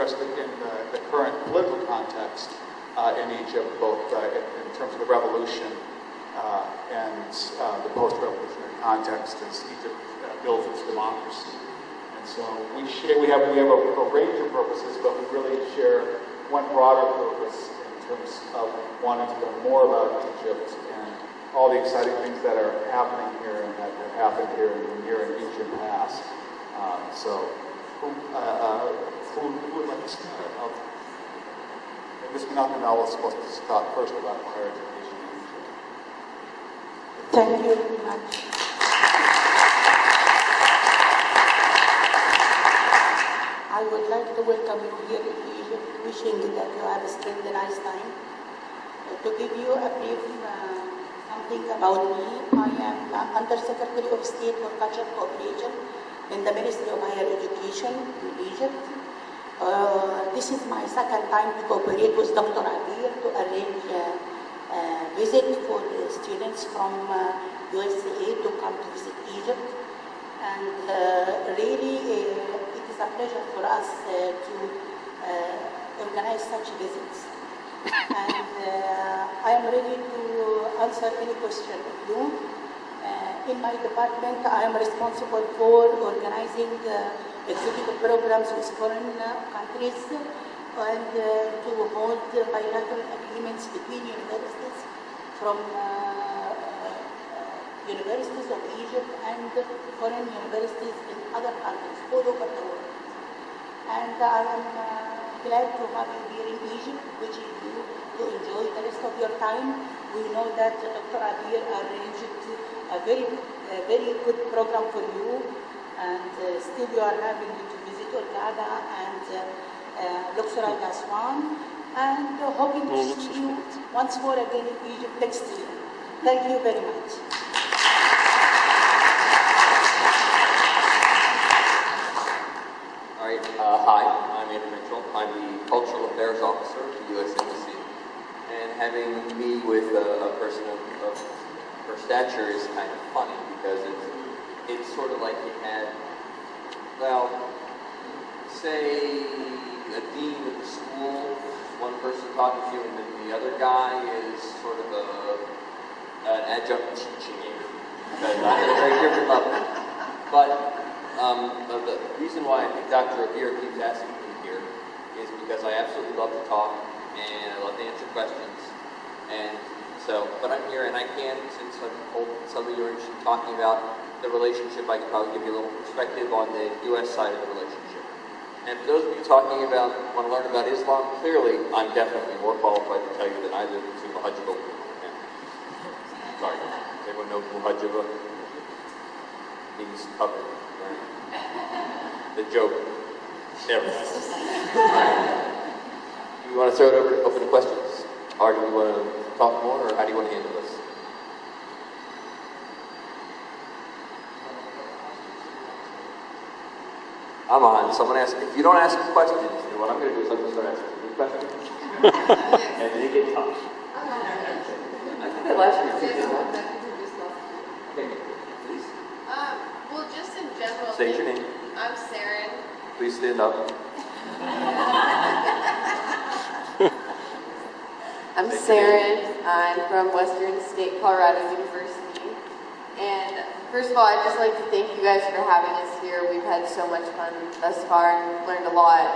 especially in the current political context in Egypt, both in terms of the revolution and the post-revolutionary context as Egypt builds its democracy. And so we have a range of purposes, but we really share one broader purpose in terms of wanting to learn more about Egypt and all the exciting things that are happening here and that have happened here in the near and ancient past. Who would like to start? Ms. Minakanal was supposed to talk first about higher education in Egypt. Thank you very much. I would like to welcome you here in Egypt, wishing that you have spent a nice time. To give you a brief something about me, I am Undersecretary of State for Cultural Cooperation in the Ministry of Higher Education in Egypt. This is my second time to cooperate with Dr. Abir to arrange a visit for the students from USA to come to visit Egypt. And really, it is a pleasure for us to organize such visits. And I am ready to answer any question of you. In my department, I am responsible for organizing executive programs with foreign countries and to hold bilateral agreements between universities from universities of Egypt and foreign universities in other countries all over the world. And I am glad to have you here in Egypt, wishing you to enjoy the rest of your time. We know that Dr. Abir arranged a very good program for you, and still you are having to visit Hurghada and Luxor and Aswan, and hoping to see you once more again in Egypt next year. Thank you very much. All right, hi, I'm Andrew Mitchell. I'm the Cultural Affairs Officer at the U.S. Embassy. And having me with a person of her stature is kind of funny because it's sort of like you had, well, say a dean of the school, one person talking to you, and then the other guy is sort of an adjunct teaching you, because I'm at a very different level. But the reason why I think Dr. Abir keeps asking me here is because I absolutely love to talk and I love to answer questions. And so, but I'm here and I can, since I've told some of you are interested in talking about the relationship, I can probably give you a little perspective on the U.S. side of the relationship. And for those of you talking about, want to learn about Islam, clearly I'm definitely more qualified to tell you than either of you two Muhajjaba. Sorry, does everyone know Muhajjaba? Means covered, right? The joke. Never mind. Do you want to throw it open to questions? Or do you want to talk more, or how do you want to handle this? I'm on. Someone asked, if you don't ask me questions, what I'm going to do is I'm going to start asking you questions. And then it gets tough. I think that last year too, didn't I? Okay, please. Well, just in general. State your name. I'm Saren. Please stand up. I'm Saren. I'm from Western State Colorado University. And first of all, I'd just like to thank you guys for having us here. We've had so much fun thus far and learned a lot,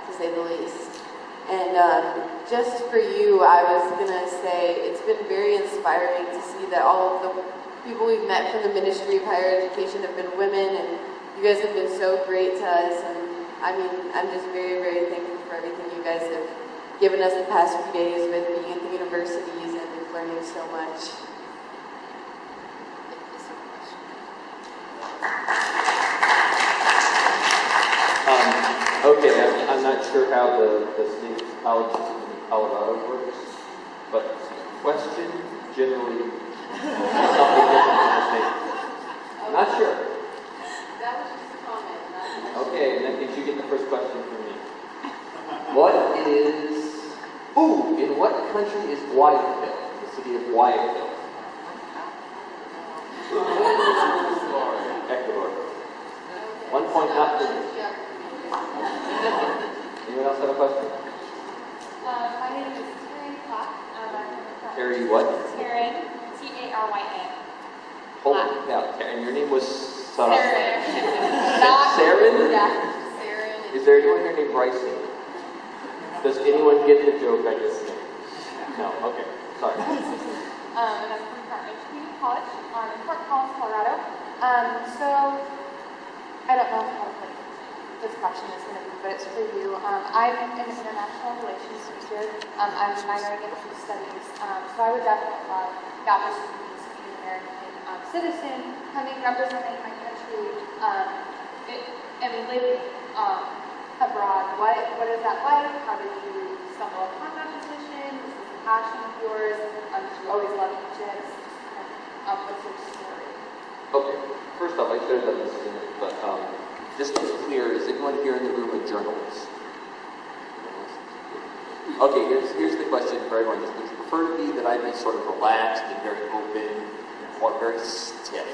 to say the least. And just for you, I was going to say it's been very inspiring to see that all of the people we've met from the Ministry of Higher Education have been women, and you guys have been so great to us. And I mean, I'm just very, very thankful for everything you guys have given us the past few days with being at the universities and learning so much. Okay, I'm not sure how the state college system in Colorado works, but question generally something different in the state. I'm not sure. That was just a comment. Okay, in that case you get the first question from me. What is... Ooh, in what country is Guayaquil? The city of Guayaquil. Ecuador. 1 point not for me. Anyone else? else have a question? My name is Taryn Clark. Terry what? Taryn, T-A-R-Y-N. Holy cow. And your name was Sarah? Not Saren? Yeah. Saren. Is there anyone here named Bryson? Does anyone get the joke I just made? No? Okay. Sorry. And I'm from Cartwright Community College in Fort Collins, Colorado. So, I don't know how this question is going to be, but it's for you. I'm an international relations teacher. I'm minoring in food studies. So I would definitely love the opportunity to be an American citizen, coming representing my country, living abroad. What is that like? How did you stumble upon that position? Was this a passion of yours? Did you always love Egypt? What's your story? Okay. First off, I should have done this sooner, but just to be clear, is anyone here in the room a journalist? Okay, here's the question for everyone. Would you prefer to be that I be sort of relaxed and very open, or very stiff?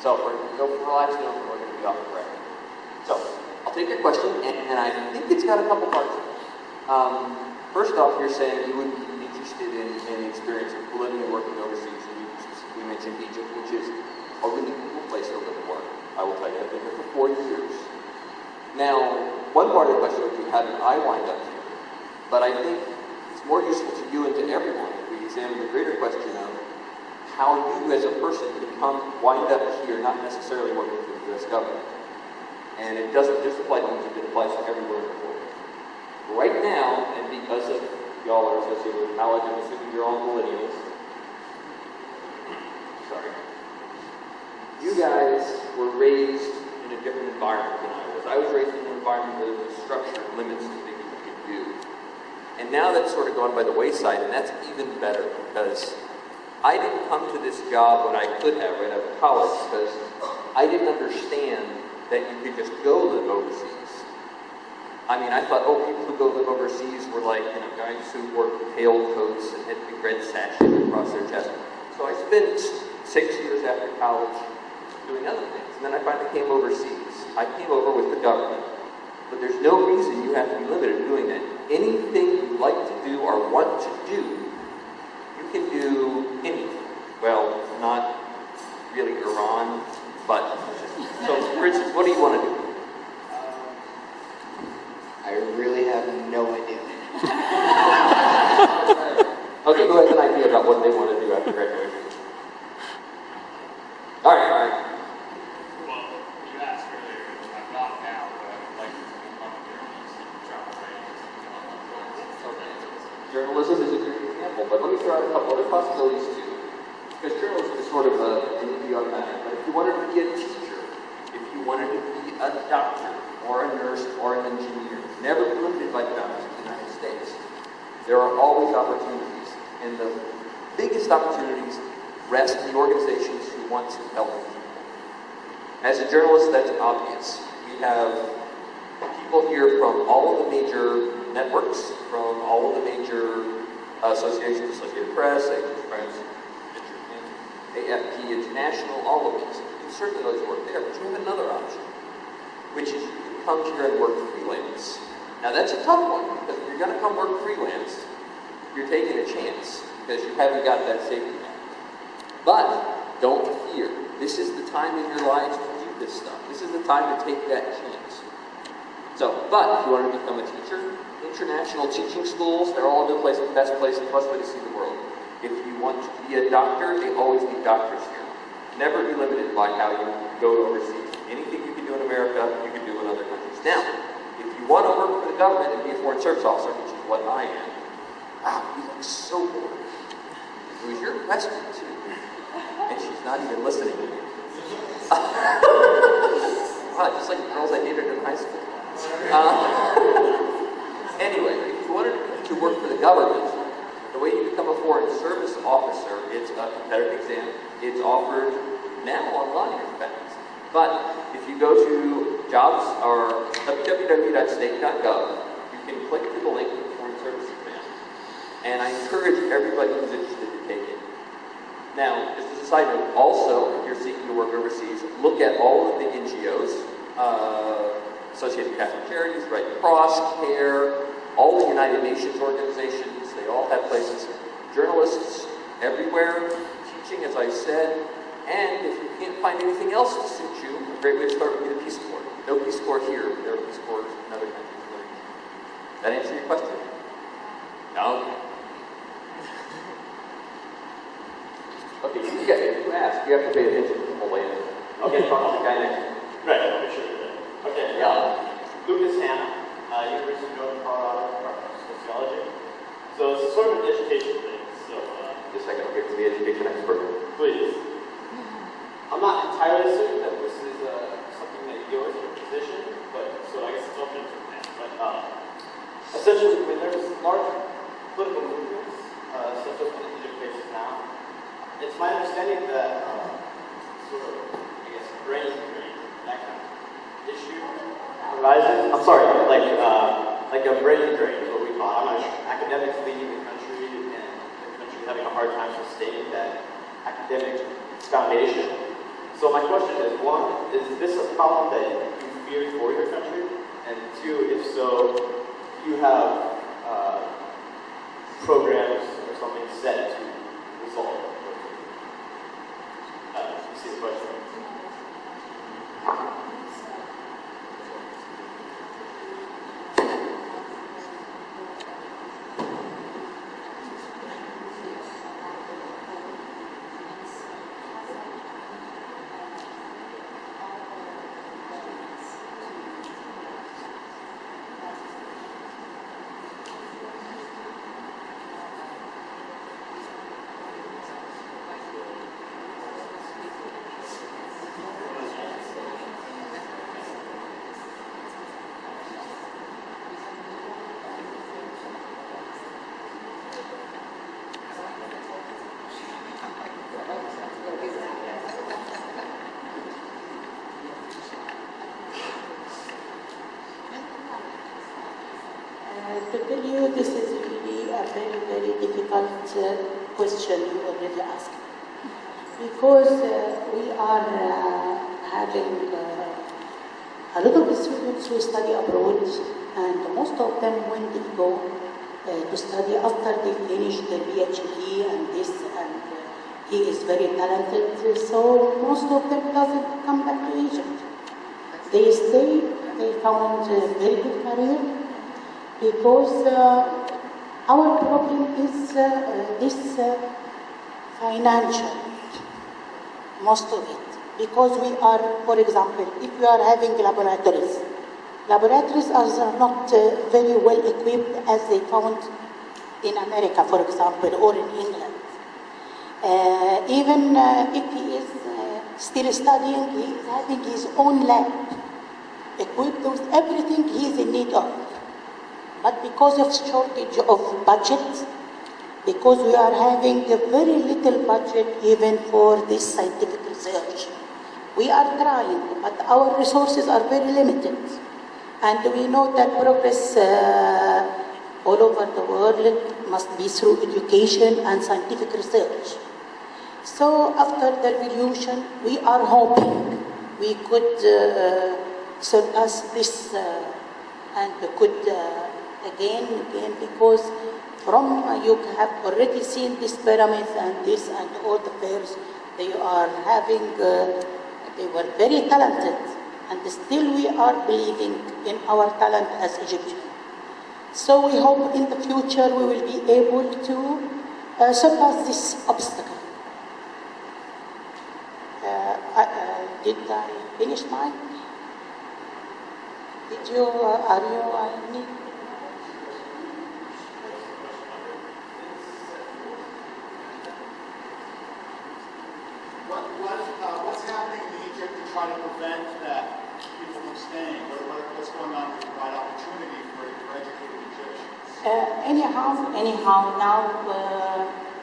So we're going to be relaxed and open, we're going to be off the record. So I'll take your question, and I think it's got a couple parts. First off, you're saying you would be interested in the experience of living and working overseas. And you specifically mentioned Egypt, which is a really cool place to live and work. I will tell you, I've been here for 4 years. Now, one part of the question would be, how did I wind up here? But I think it's more useful to you and to everyone if we examine the greater question of how you as a person wind up here, not necessarily working for the U.S. government. And it doesn't just apply to Egypt, it applies to everywhere in the world. Right now, and because of y'all are associated with college, I'm assuming you're all millennials. Sorry. You guys were raised in a different environment than I was. I was raised in an environment where there was structure and limits to things you could do. And now that's sort of gone by the wayside, and that's even better because I didn't come to this job when I could have right out of college because I didn't understand that you could just go live overseas. I mean, I thought, people who go live overseas were like, guys who wore tailed coats and had big red sashes across their chest. So I spent 6 years after college doing other things. And then I finally came overseas. I came over with the government. But there's no reason you have to be limited to doing that. Anything you like to do or want to do, you can do anything. Well, not really Iran, but so for instance, what do you want to do? I really have no idea. Okay, who has an idea about what they want to do after graduation? All right. Well, you asked earlier, I'm not now, but I would like to become a journalist and travel writing. Okay. Journalism is a great example, but let me throw out a couple other possibilities too. Because journalism is sort of an easy automatic. But if you wanted to be a teacher, if you wanted to be a doctor, or a nurse, or an engineer, never be limited by the boundaries of the United States. There are always opportunities, and the biggest opportunities rest in the organizations who want to help people. As a journalist, that's obvious. We have people here from all of the major networks, from all of the major associations, Associated Press, Agents Press, AFP International, all of these. You can certainly always work there, but you have another option, which is you can come here and work freelance. Now that's a tough one, because if you're going to come work freelance, you're taking a chance, because you haven't got that safety net. But don't fear. This is the time in your lives to do this stuff. This is the time to take that chance. But if you want to become a teacher, international teaching schools, they're all the best way to see the world. If you want to be a doctor, they always need doctors here. Never be limited by how you go overseas. Anything you can do in America, you can do in other countries. Now, if you want to work for the government and be a foreign service officer, which is what I am, wow, you look so bored. It was your question, too. And she's not even listening to me. Wow, just like the girls I dated in high school. Anyway, if you wanted to work for the government, the way you become a foreign service officer, it's a competitive exam. It's offered now online, in fact. But if you go to jobs or www.state.gov, you can click to the link for the foreign service exam. And I encourage everybody who's interested to take it. Now, just as a side note, also, if you're seeking to work overseas, look at all of the NGOs. Associated Catholic Charities, Red Cross, CARE, all the United Nations organizations, they all have places. Journalists everywhere, teaching, as I said, and if you can't find anything else to suit you, a great way to start would be the Peace Corps. No Peace Corps here, but there are Peace Corps in other countries. That answer your question? No? Okay, if you ask, you have to pay attention to the whole way. Okay, talk to the guy next to you. Right, I'll be sure to do that. Okay, Lucas Hanna, University of Northern Colorado, Department of Sociology. So it's sort of an education thing, so Just a second, I'll get to the education expert. please. I'm not entirely certain that this is something that you deal with in your position, but so I guess it's open to that. But essentially, when there's large political movements, such as what Egypt faces now, it's my understanding that sort of, I guess, brain drain, that kind of issue arises. I'm sorry, like a brain drain is what we call it. I'm not sure. Academics leaving the country and the country having a hard time sustaining that academic foundation. So my question is, one, is this a problem that you fear for your country? And two, if so, do you have programs or something set to resolve it? You see the question? To tell you, this is really a very, very difficult question you already asked. Because we are having a lot of students who study abroad, and most of them, when they go to study after they finish their PhD and this, and he is very talented, so most of them doesn't come back to Egypt. They stay, they found a very good career, because our problem is this financial, most of it. Because we are, for example, if we are having laboratories are not very well equipped as they found in America, for example, or in England. Even if he is still studying, he is having his own lab, equipped with everything he is in need of. But because of shortage of budget, because we are having a very little budget even for this scientific research, we are trying, but our resources are very limited. And we know that progress all over the world must be through education and scientific research. So after the revolution, we are hoping we could surpass this and could again, because from you have already seen these pyramids and this and all the fairs, they are having, they were very talented, and still we are believing in our talent as Egyptians. So we hope in the future we will be able to surpass this obstacle. Did I finish mine? Did you, I need? What's happening in Egypt to try to prevent that people from staying? What's going on to provide opportunity for educated Egyptians? Anyhow, now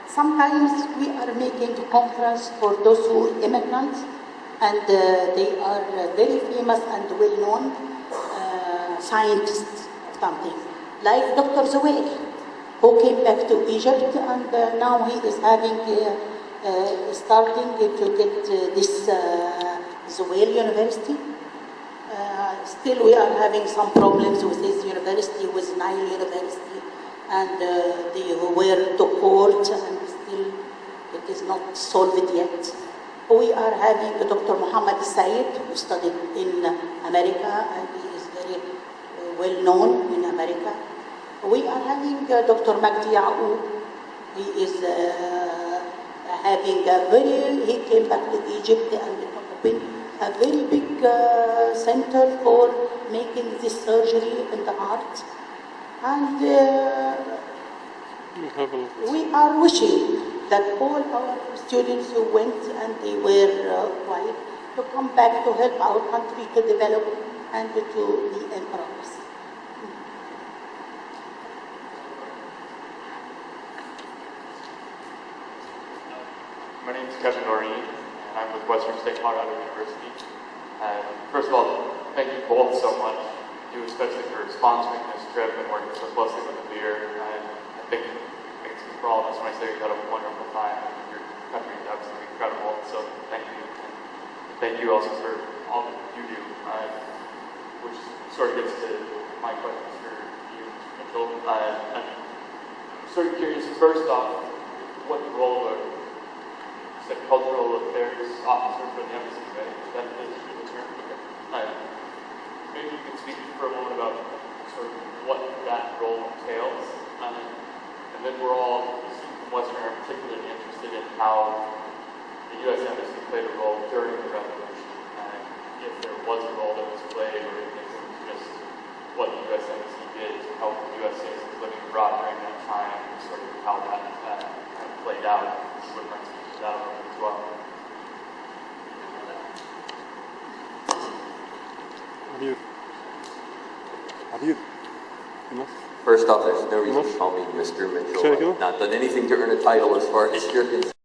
sometimes we are making a conference for those who are immigrants, and they are very famous and well-known scientists or something, like Dr. Zuwail, who came back to Egypt, and now he is having starting to get this Zuwail University. still we are having some problems with this university, with Nile University, and they were to court, and still it is not solved yet. We are having Dr. Muhammad Said, who studied in America, and he is very well known in America. We are having Dr. Magdi Yaoub. He is he came back to Egypt and opened a very big center for making this surgery in the heart. And we are wishing that all our students who went and they were quiet to come back to help our country to develop and to be in progress. My name is Kevin Doreen, and I'm with Western State Colorado University. And first of all, thank you both so much, you especially for sponsoring this trip and working so closely with the beer. I think I can speak for all of us when I say you had a wonderful time, and your country is absolutely incredible. So thank you. And thank you also for all that you do, which sort of gets to my questions for you, Mitchell. I'm sort of curious, first off, what the role of the cultural affairs officer for the embassy, right? That is the term. Maybe you could speak for a moment about sort of what that role entails. And then we're all, from Western, are particularly interested in how the U.S. Embassy played a role during the revolution. If there was a role that was played, or if it was just what the U.S. Embassy did to help the U.S. citizens living abroad during that time, and sort of how that kind of played out. Would like to speak to that a little bit as well. First off, there's no reason to call me Mr. Mitchell. I've not done anything to earn a title as far as you're concerned.